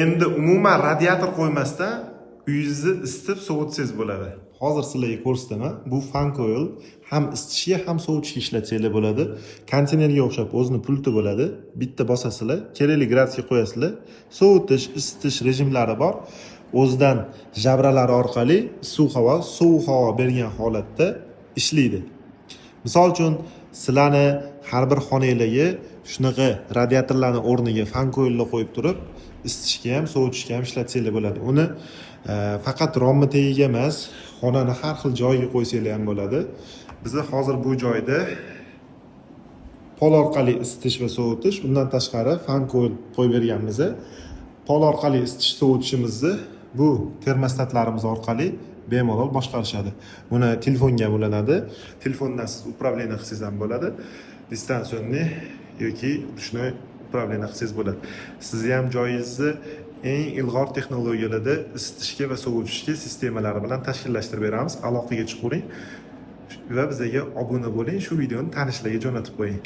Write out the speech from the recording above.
Endi umuman radiator qo'ymasdan uyingizni isitib sovutsangiz bo'ladi. Hozir sizlarga ko'rsataman. Bu fan coil ham isitishga ham sovutishga ishlatsanglar bo'ladi. Konteynerga o'xshab o'zini pulti bo'ladi. Bitta bosasizlar, kerakli gradusga qo'yasizlar. Sovutish, isitish rejimlari bor. O'zidan jabralar orqali sovuq havo bergan holatda ishlaydi. Misol uchun sizlarni har bir xonangizga shunaqa radiatorlarni o'rniga fan coilni qo'yib turib, isitishga ham, sovutishga ham ishlatsanglar bo'ladi. Uni faqat romma tagiga emas, xonani har xil joyiga qo'ysanglar ham bo'ladi. Biz hozir bu joyda pol orqali isitish va sovutish, undan tashqari fan coil qo'yib berganmiz. Pol orqali isitish, sovutishimizni bu termostatlarimiz orqali bemalol boshqarishadi. Buni telefonga ulanadi. Telefondan siz upravleniya qilsangiz ham bo'ladi. Distansionni yoki ruchnoy upravleniya qilsangiz bo'ladi. Sizni ham joyingizni eng ilg'or texnologiyalarda isitishga va sovutishga sistemalari bilan tashkillashtirib beramiz. Aloqaga chiqing va bizga obuna bo'ling. Shu videoni tanishlarga jo'natib qo'ying.